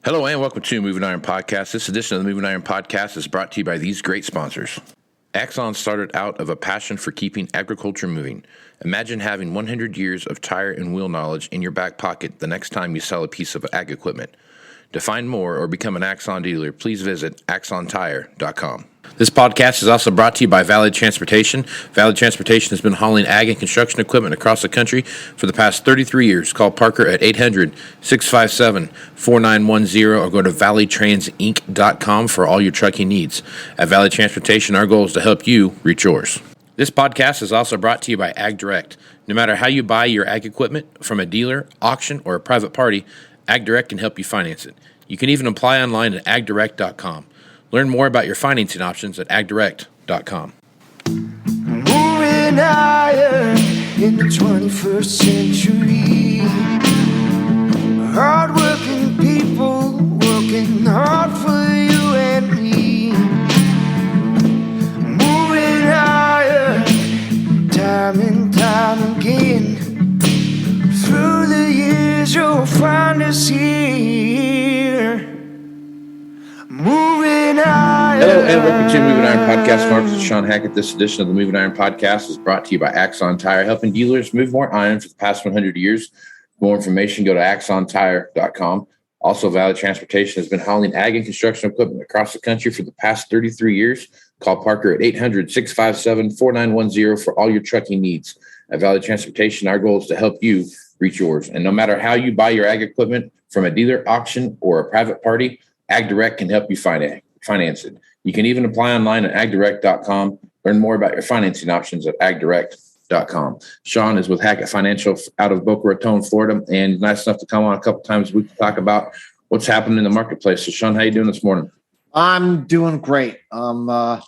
Hello and welcome to Moving Iron Podcast. This edition of the Moving Iron Podcast is brought to you by these great sponsors. Axon started out of a passion for keeping agriculture moving. Imagine having 100 years of tire and wheel knowledge in your back pocket the next time you sell a piece of ag equipment. To find more or become an Axon dealer, please visit axontire.com. This podcast is also brought to you by Valley Transportation. Valley Transportation has been hauling ag and construction equipment across the country for the past 33 years. Call Parker at 800-657-4910 or go to valleytransinc.com for all your trucking needs. At Valley Transportation, our goal is to help you reach yours. This podcast is also brought to you by Ag Direct. No matter how you buy your ag equipment, from a dealer, auction, or a private party, Ag Direct can help you finance it. You can even apply online at agdirect.com. Learn more about your financing options at agdirect.com. Moving iron in the 21st century. Hard-working people working hard for you and me. Moving iron time and time again. Through the years you'll find us here. Moving Iron. Hello and welcome to Moving Iron Podcast. Mark, this is Shawn Hackett. This edition of the Moving Iron Podcast is brought to you by Axon Tire, helping dealers move more iron for the past 100 years. For more information, go to axontire.com. Also, Valley Transportation has been hauling ag and construction equipment across the country for the past 33 years. Call Parker at 800-657-4910 for all your trucking needs. At Valley Transportation, our goal is to help you reach yours. And no matter how you buy your ag equipment, from a dealer, auction, or a private party, Ag Direct can help you finance it. You can even apply online at agdirect.com. Learn more about your financing options at agdirect.com. Shawn is with Hackett Financial out of Boca Raton, Florida, and nice enough to come on a couple times a week to talk about what's happening in the marketplace. So, Shawn, how you doing this morning? I'm doing great. I'm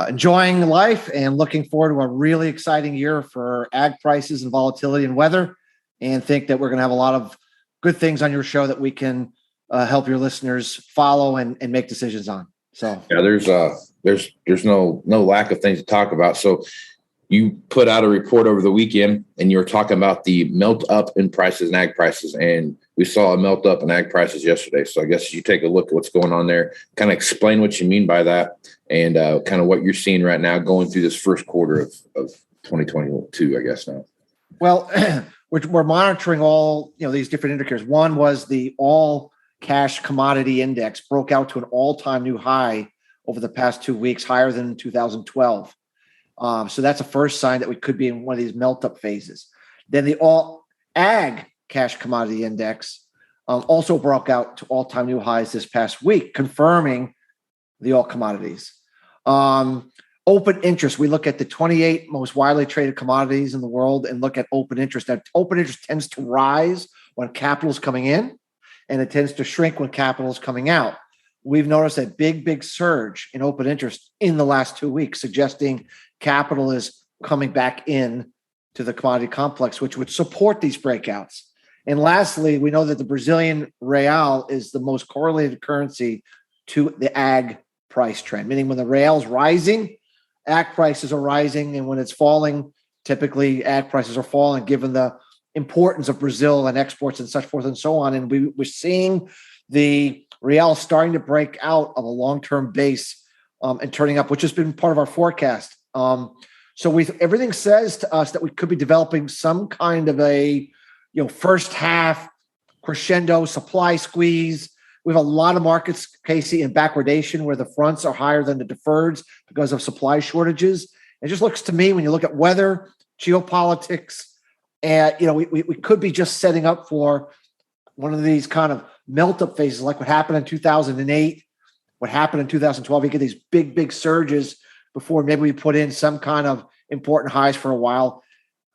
enjoying life and looking forward to a really exciting year for ag prices and volatility and weather, and think that we're going to have a lot of good things on your show that we can help your listeners follow and make decisions on. So yeah, there's no lack of things to talk about. So you put out a report over the weekend and you were talking about the melt up in prices and ag prices, and we saw a melt up in ag prices yesterday. So I guess you take a look at what's going on there, kind of explain what you mean by that, and kind of what you're seeing right now going through this first quarter of 2022, I guess now. Well, we're monitoring all these different indicators. One was the all cash commodity index broke out to an all-time new high over the past 2 weeks, higher than 2012. So that's a first sign that we could be in one of these melt-up phases. Then the all ag cash commodity index also broke out to all-time new highs this past week, confirming the all commodities. Open interest, we look at the 28 most widely traded commodities in the world and look at open interest. Now, open interest tends to rise when capital is coming in, and it tends to shrink when capital is coming out. We've noticed a big surge in open interest in the last 2 weeks, suggesting capital is coming back in to the commodity complex, which would support these breakouts. And lastly, we know that the Brazilian real is the most correlated currency to the ag price trend, meaning when the real is rising, ag prices are rising, and when it's falling, typically ag prices are falling, given the importance of Brazil and exports and such forth and so on. And we're seeing the real starting to break out of a long-term base and turning up, which has been part of our forecast. So everything says to us that we could be developing some kind of a first half crescendo supply squeeze. We have a lot of markets, Casey, in backwardation where the fronts are higher than the deferreds because of supply shortages. It just looks to me, when you look at weather, geopolitics, and we could be just setting up for one of these kind of melt-up phases, like what happened in 2008, what happened in 2012. You get these big surges before maybe we put in some kind of important highs for a while.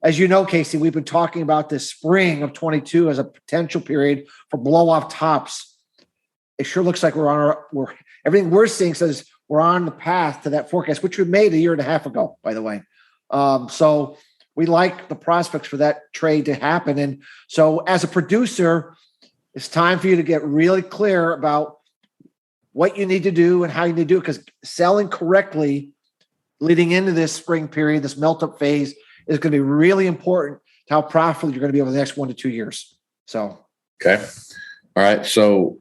As you know, Casey, we've been talking about this spring of 22 as a potential period for blow-off tops. It sure looks like everything we're seeing says we're on the path to that forecast, which we made a year and a half ago, by the way. So we like the prospects for that trade to happen. And so as a producer, it's time for you to get really clear about what you need to do and how you need to do it, because selling correctly leading into this spring period, this melt-up phase, is going to be really important to how profitable you're going to be over the next 1 to 2 years. So, okay. All right. So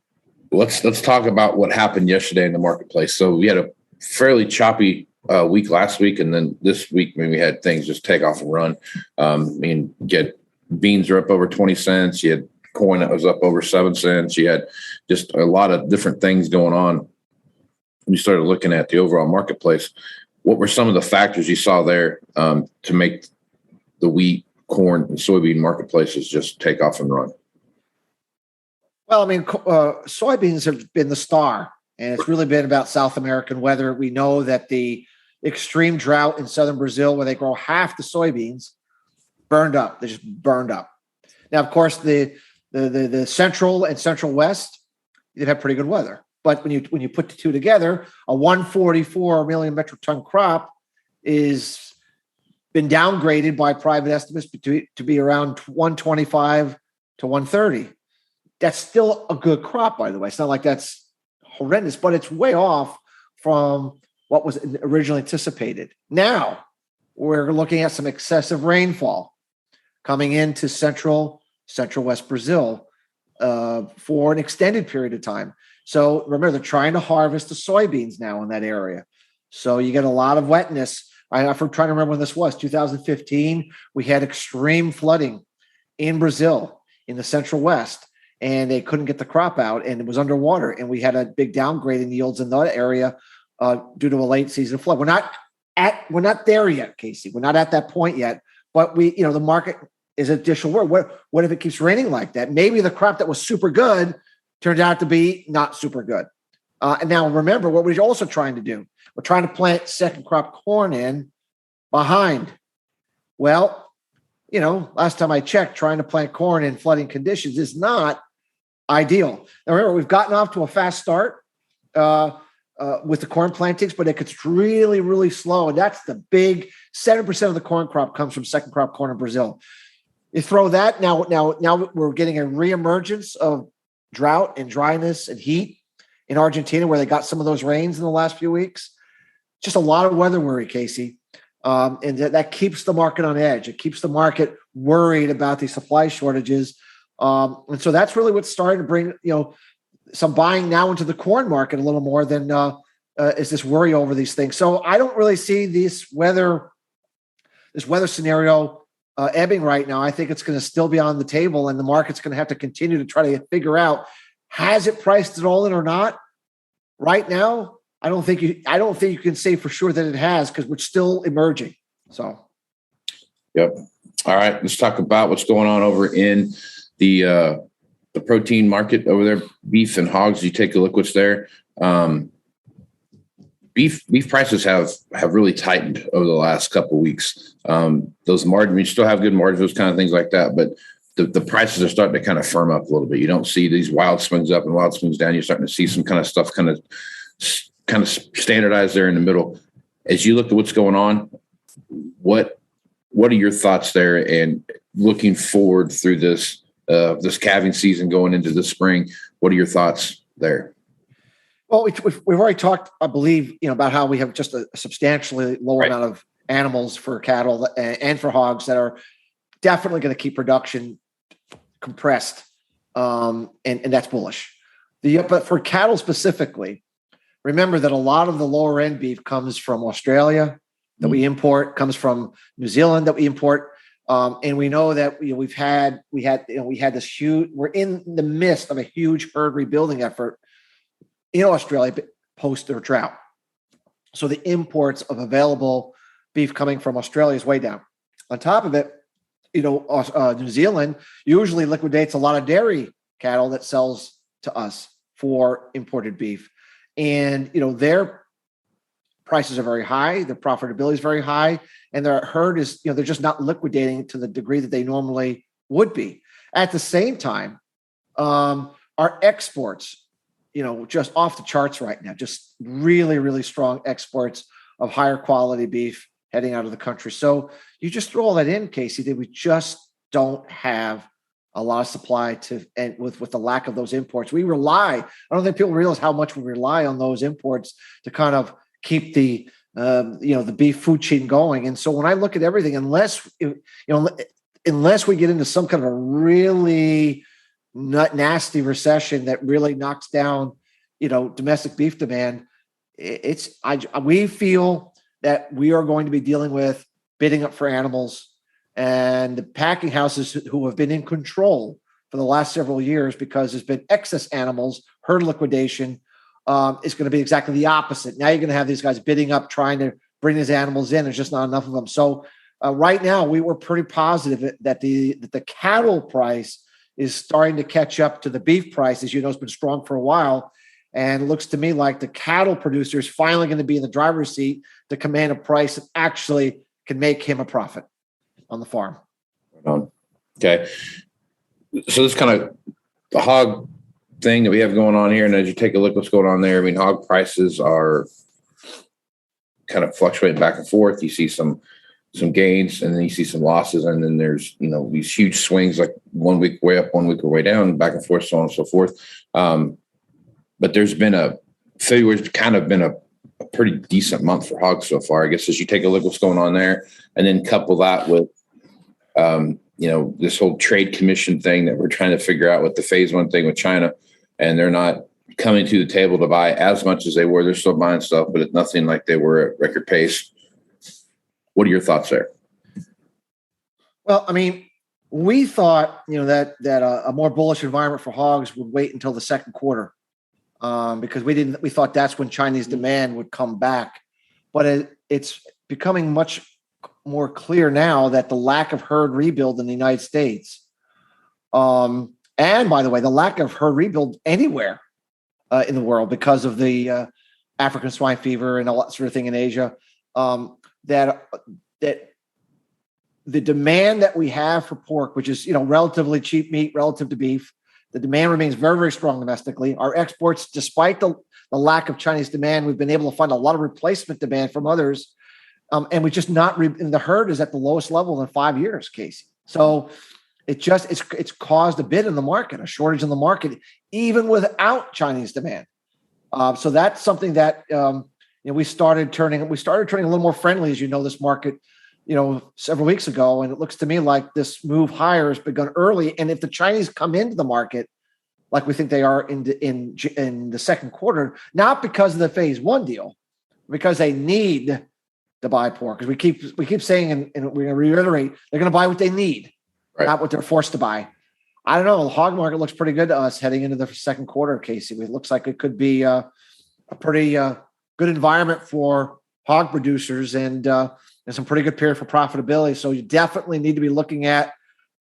Let's talk about what happened yesterday in the marketplace. So we had a fairly choppy week last week, and then this week, we had things just take off and run. You get beans are up over 20 cents. You had corn that was up over 7 cents. You had just a lot of different things going on. We started looking at the overall marketplace. What were some of the factors you saw there to make the wheat, corn, and soybean marketplaces just take off and run? Well, soybeans have been the star, and it's really been about South American weather. We know that the extreme drought in southern Brazil, where they grow half the soybeans, burned up. They just burned up. Now, of course, the central and central west, they've had pretty good weather. But when you put the two together, a 144 million metric ton crop is been downgraded by private estimates to be around 125 to 130. That's still a good crop, by the way. It's not like that's horrendous, but it's way off from what was originally anticipated. Now we're looking at some excessive rainfall coming into central west Brazil for an extended period of time. So remember, they're trying to harvest the soybeans now in that area. So you get a lot of wetness. I'm trying to remember when this was, 2015. We had extreme flooding in Brazil in the central west, and they couldn't get the crop out, and it was underwater. And we had a big downgrade in yields in that area due to a late season flood. We're not there yet, Casey. We're not at that point yet. But the market is additional work. What if it keeps raining like that? Maybe the crop that was super good turned out to be not super good. And now remember what we're also trying to do. We're trying to plant second crop corn in behind. Well, last time I checked, trying to plant corn in flooding conditions is not ideal. Now remember, we've gotten off to a fast start with the corn plantings, but it gets really, really slow. And that's the big 7% of the corn crop comes from second crop corn in Brazil. You throw that now we're getting a reemergence of drought and dryness and heat in Argentina, where they got some of those rains in the last few weeks. Just a lot of weather worry, Casey. And that keeps the market on edge. It keeps the market worried about these supply shortages. And so that's really what's starting to bring, some buying now into the corn market a little more than is this worry over these things. So I don't really see this weather scenario ebbing right now. I think it's going to still be on the table, and the market's going to have to continue to try to figure out, has it priced it all in or not? Right now, I don't think you can say for sure that it has, because we're still emerging. So, yep. All right, let's talk about what's going on over in the protein market over there. Beef and hogs. You take a look what's there. Beef prices have really tightened over the last couple of weeks. Those margins, we still have good margins, those kind of things like that, but the prices are starting to kind of firm up a little bit. You don't see these wild swings up and wild swings down. You're starting to see some kind of stuff kind of standardized there in the middle. As you look at what's going on, what are your thoughts there? And looking forward through this calving season going into the spring, what are your thoughts there? Well, we've already talked, I believe, about how we have just a substantially lower amount of animals for cattle and for hogs that are definitely going to keep production compressed, and that's bullish. But for cattle specifically, remember that a lot of the lower end beef comes from Australia that we import, comes from New Zealand that we import, and we know that we had this huge. We're in the midst of a huge herd rebuilding effort in Australia post their drought. So the imports of available beef coming from Australia is way down. On top of it, New Zealand usually liquidates a lot of dairy cattle that sells to us for imported beef. And, their prices are very high. Their profitability is very high. And their herd is, they're just not liquidating to the degree that they normally would be. At the same time, our exports, just off the charts right now, just really, really strong exports of higher quality beef heading out of the country. So you just throw all that in, Casey, that we just don't have a lot of supply and with the lack of those imports. We rely, I don't think people realize how much we rely on those imports to kind of keep the beef food chain going. And so when I look at everything, unless we get into some kind of a really nasty recession that really knocks down, domestic beef demand, we feel that we are going to be dealing with bidding up for animals, and the packing houses who have been in control for the last several years because there's been excess animals, herd liquidation, is going to be exactly the opposite. Now you're going to have these guys bidding up, trying to bring these animals in. There's just not enough of them. So right now we were pretty positive that the cattle price is starting to catch up to the beef price. As you know, it's been strong for a while. And it looks to me like the cattle producer is finally going to be in the driver's seat to command a price that actually can make him a profit on the farm. Okay. So this kind of the hog thing that we have going on here, and as you take a look what's going on there, I mean, hog prices are kind of fluctuating back and forth. You see some gains, and then you see some losses, and then there's these huge swings, like 1 week way up, 1 week way down, back and forth, so on and so forth. But there's been February's kind of been a pretty decent month for hogs so far, I guess, as you take a look what's going on there, and then couple that with this whole trade commission thing that we're trying to figure out with the phase one thing with China, and they're not coming to the table to buy as much as they were. They're still buying stuff, but it's nothing like they were at record pace. What are your thoughts there? Well, I mean, we thought, that a more bullish environment for hogs would wait until the second quarter, because we thought that's when Chinese demand would come back. But it's becoming much more clear now that the lack of herd rebuild in the United States, and by the way, the lack of herd rebuild anywhere in the world because of the African swine fever and all that sort of thing in Asia, that the demand that we have for pork, which is relatively cheap meat relative to beef, the demand remains very, very strong domestically. Our exports, despite the lack of Chinese demand, we've been able to find a lot of replacement demand from others. And we just and the herd is at the lowest level in 5 years, Casey. So it's caused a bid in the market, a shortage in the market, even without Chinese demand. So that's something that we started turning a little more friendly, as this market, several weeks ago. And it looks to me like this move higher has begun early. And if the Chinese come into the market, like we think they are in the second quarter, not because of the phase one deal, because they need to buy pork, because we keep saying, and we're going to reiterate, they're going to buy what they need, right, not what they're forced to buy. I don't know. The hog market looks pretty good to us heading into the second quarter, Casey. It looks like it could be a pretty good environment for hog producers, and some pretty good period for profitability. So you definitely need to be looking at,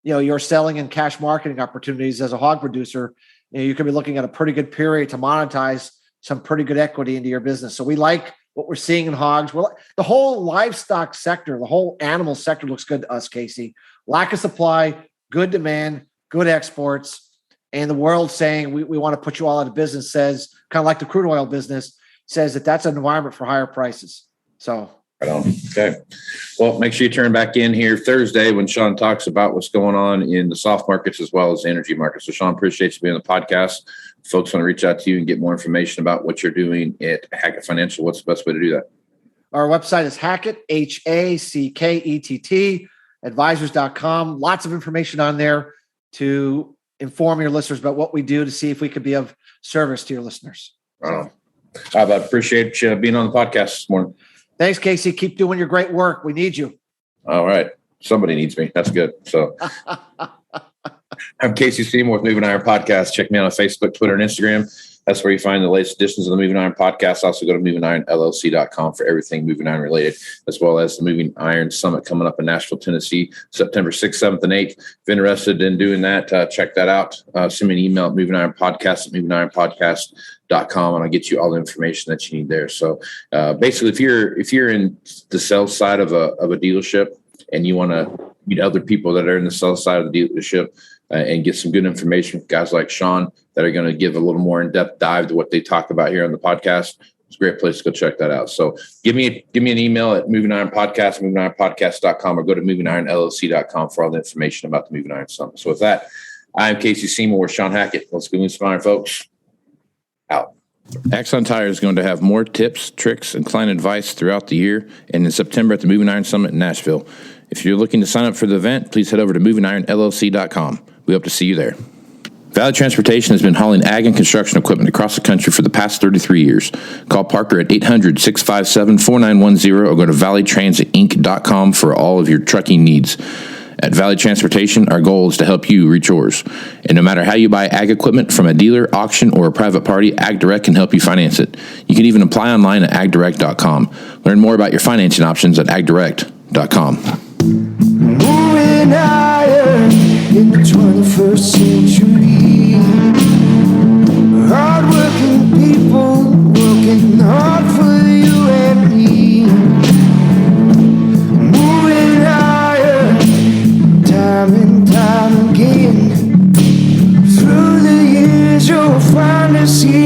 your selling and cash marketing opportunities as a hog producer. You could be looking at a pretty good period to monetize some pretty good equity into your business. So we like what we're seeing in hogs. Well, the whole livestock sector, the whole animal sector looks good to us, Casey. Lack of supply, good demand, good exports, and the world saying we want to put you all out of business says, kind of like the crude oil business, says that's an environment for higher prices. So. Right on. Okay. Well, make sure you turn back in here Thursday when Shawn talks about what's going on in the soft markets as well as the energy markets. So, Shawn, appreciate you being on the podcast. If folks want to reach out to you and get more information about what you're doing at Hackett Financial, what's the best way to do that? Our website is Hackett, Hackett, advisors.com. Lots of information on there to inform your listeners about what we do, to see if we could be of service to your listeners. Right on. I appreciate you being on the podcast this morning. Thanks, Casey. Keep doing your great work. We need you. All right. Somebody needs me. That's good. So I'm Casey Seymour with Moving Iron Podcast. Check me out on Facebook, Twitter, and Instagram. That's where you find the latest editions of the Moving Iron Podcast. Also go to MovingIronLLC.com for everything Moving Iron related, as well as the Moving Iron Summit coming up in Nashville, Tennessee, September 6th, 7th, and 8th. If you're interested in doing that, check that out. Send me an email at MovingIronPodcast@MovingIronPodcast.com, and I'll get you all the information that you need there. So basically, if you're in the sales side of a dealership and you want to meet other people that are in the sales side of the dealership and get some good information from guys like Shawn that are going to give a little more in-depth dive to what they talk about here on the podcast, it's a great place to go check that out. So give me an email at MovingIronPodcast, MovingIronPodcast.com, or go to MovingIronLLC.com for all the information about the Moving Iron Summit. So with that, I'm Casey Seymour with Shawn Hackett. Let's go inspire, folks. Out. Axon Tire is going to have more tips, tricks, and client advice throughout the year and in September at the Moving Iron Summit in Nashville. If you're looking to sign up for the event, please head over to MovingIronLLC.com. We hope to see you there. Valley Transportation has been hauling ag and construction equipment across the country for the past 33 years. Call Parker at 800-657-4910 or go to valleytransitinc.com for all of your trucking needs. At Valley Transportation, our goal is to help you reach yours. And no matter how you buy ag equipment from a dealer, auction, or a private party, AgDirect can help you finance it. You can even apply online at agdirect.com. Learn more about your financing options at agdirect.com. Moving higher in the 21st century. Hard-working people working hard for you and me. Moving higher, time and time again. Through the years you'll find us here.